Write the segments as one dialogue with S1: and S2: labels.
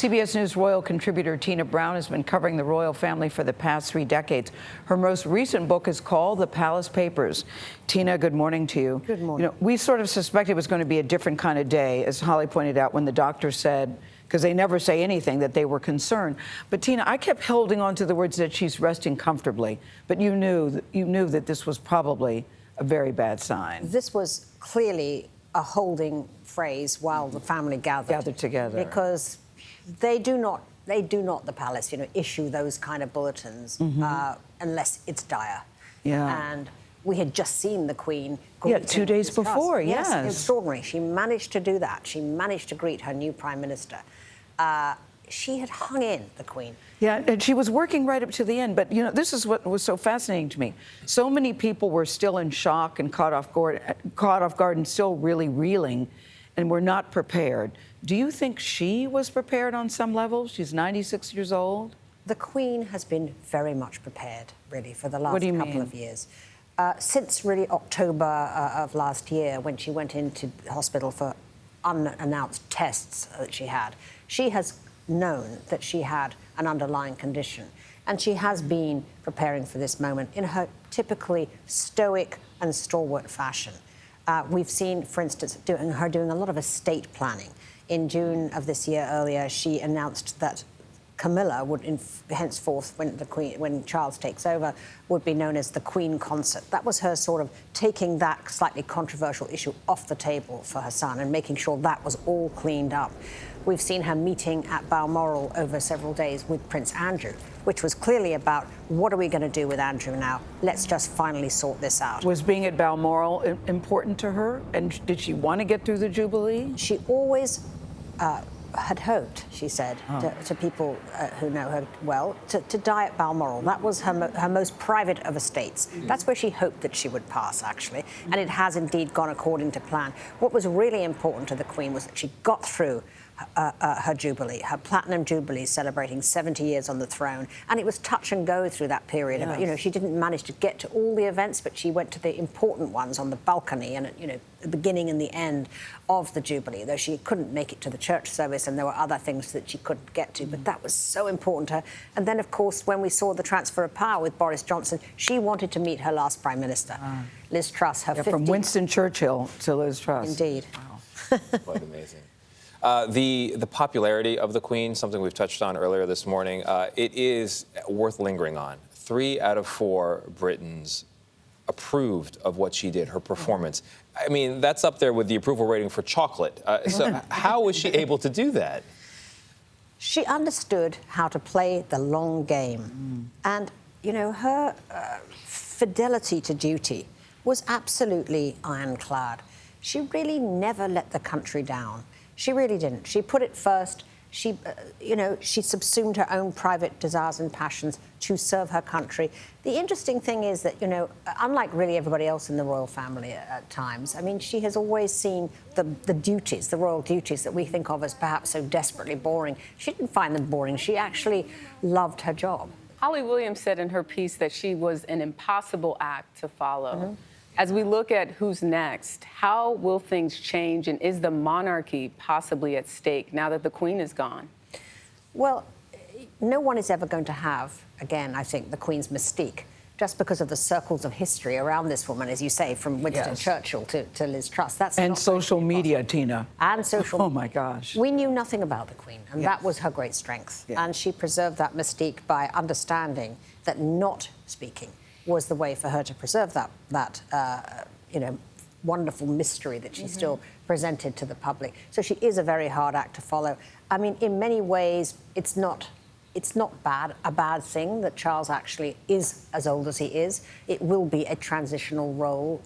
S1: CBS News royal contributor Tina Brown has been covering the royal family for the past 3 decades. Her most recent book is called The Palace Papers. Tina, good morning to you.
S2: Good morning.
S1: We sort of suspected it was going to be a different kind of day, as Holly pointed out, when the doctor said, because they never say anything, that they were concerned. But Tina, I kept holding on to the words that she's resting comfortably, but you knew that this was probably a very bad sign.
S2: This was clearly a holding phrase while the family gathered
S1: together,
S2: because they do not, the palace, issue those kind of bulletins unless it's dire.
S1: Yeah.
S2: And we had just seen the Queen.
S1: 2 days before, yes.
S2: Extraordinary. She managed to do that. She managed to greet her new Prime Minister. She had hung in, the Queen.
S1: Yeah, and she was working right up to the end. But, this is what was so fascinating to me. So many people were still in shock and caught off guard and still really reeling and were not prepared. Do you think she was prepared on some level? She's 96 years old.
S2: The Queen has been very much prepared, really, for the last couple of years. Since really October of last year, when she went into hospital for unannounced tests that she has known that she had an underlying condition. And she has been preparing for this moment in her typically stoic and stalwart fashion. We've seen, for instance, her doing a lot of estate planning. In June of this year, earlier, she announced that Camilla would, henceforth, when Charles takes over, would be known as the Queen Consort. That was her sort of taking that slightly controversial issue off the table for her son and making sure that was all cleaned up. We've seen her meeting at Balmoral over several days with Prince Andrew, which was clearly about, what are we going to do with Andrew now? Let's just finally sort this out.
S1: Was being at Balmoral important to her? And did she want to get through the Jubilee?
S2: She always had hoped, she said, to people who know her well, to die at Balmoral. That was her most private of estates. That's where she hoped that she would pass, actually, and it has indeed gone according to plan. What was really important to the Queen was that she got through her Jubilee, her Platinum Jubilee, celebrating 70 years on the throne, and it was touch and go through that period.
S1: Yes.
S2: She didn't manage to get to all the events, but she went to the important ones on the balcony and the beginning and the end of the Jubilee, though she couldn't make it to the church service and there were other things that she couldn't get to, but that was so important to her. And then, of course, when we saw the transfer of power with Boris Johnson, she wanted to meet her last Prime Minister, Liz Truss, her 50th.
S1: From Winston Churchill to Liz Truss.
S2: Indeed.
S3: Wow. Quite amazing. The popularity of the Queen, something we've touched on earlier this morning, it is worth lingering on. 3 out of 4 Britons approved of what she did, her performance. I mean, that's up there with the approval rating for chocolate. So how was she able to do that?
S2: She understood how to play the long game. And, her fidelity to duty was absolutely ironclad. She really never let the country down. She really didn't. She put it first. She, she subsumed her own private desires and passions to serve her country. The interesting thing is that, unlike really everybody else in the royal family at times, I mean, she has always seen the duties, the royal duties that we think of as perhaps so desperately boring. She didn't find them boring. She actually loved her job.
S4: Holly Williams said in her piece that she was an impossible act to follow. As we look at who's next, how will things change, and is the monarchy possibly at stake now that the Queen is gone? Well,
S2: no one is ever going to have, again, I think, the Queen's mystique, just because of the circles of history around this woman, as you say, from Winston Churchill to Liz Truss.
S1: And social media, Tina.
S2: And social media.
S1: Oh, my gosh.
S2: We knew nothing about the Queen, and that was her great strength. And she preserved that mystique by understanding that not speaking was the way for her to preserve that wonderful mystery that she still presented to the public. So she is a very hard act to follow. I mean, in many ways, it's not a bad thing that Charles actually is as old as he is. It will be a transitional role.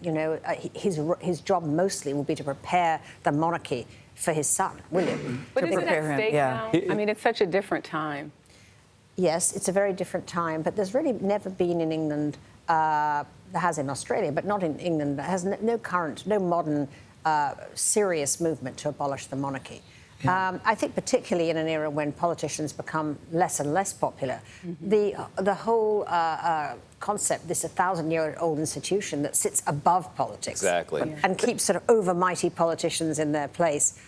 S2: His job mostly will be to prepare the monarchy for his son, William.
S4: But is it at stake now? I mean, it's such a different time.
S2: Yes, it's a very different time, but there's really never been in England, there has in Australia, but not in England, there has no modern serious movement to abolish the monarchy. I think particularly in an era when politicians become less and less popular, the whole concept, this 1,000-year-old institution that sits above politics
S3: and
S2: keeps sort of overmighty politicians in their place,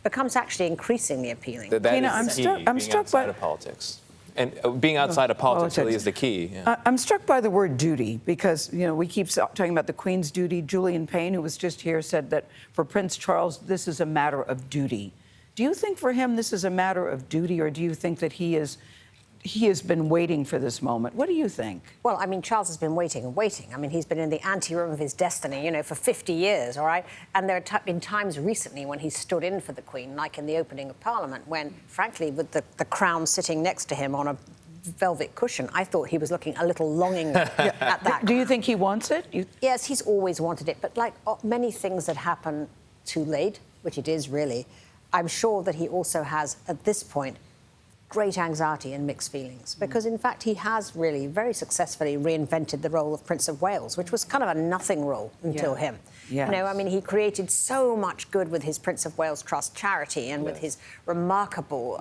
S2: becomes actually increasingly appealing.
S3: That
S1: Tina,
S3: is
S1: I'm
S3: the key,
S1: struck- I'm
S3: being
S1: struck
S3: outside
S1: by-
S3: of politics. And being outside of politics really is the key. Yeah.
S1: I'm struck by the word duty because, we keep talking about the Queen's duty. Julian Payne, who was just here, said that for Prince Charles, this is a matter of duty. Do you think for him this is a matter of duty, or do you think that he has been waiting for this moment? What do you think?
S2: Well, I mean, Charles has been waiting and waiting. I mean, he's been in the anteroom of his destiny, for 50 years, all right? And there have been times recently when he stood in for the Queen, like in the opening of Parliament, when, frankly, with the crown sitting next to him on a velvet cushion, I thought he was looking a little longingly at that.
S1: Do you think he wants it?
S2: Yes, he's always wanted it. But like many things that happen too late, which it is really, I'm sure that he also has, at this point, great anxiety and mixed feelings, because in fact he has really very successfully reinvented the role of Prince of Wales, which was kind of a nothing role until him.
S1: Yes.
S2: I mean, he created so much good with his Prince of Wales Trust charity and with his remarkable,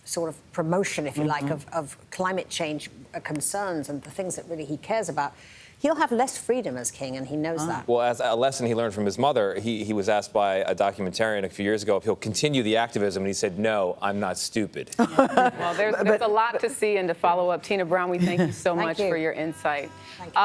S2: sort of promotion, if you like, of climate change concerns and the things that really he cares about. He'll have less freedom as king, and he knows that.
S3: Well, as a lesson he learned from his mother, he was asked by a documentarian a few years ago if he'll continue the activism, and he said, "No, I'm not stupid."
S4: Well, there's a lot to see and to follow up. Tina Brown, we thank you so
S2: Thank
S4: much
S2: you.
S4: for your insight.
S2: Thank you.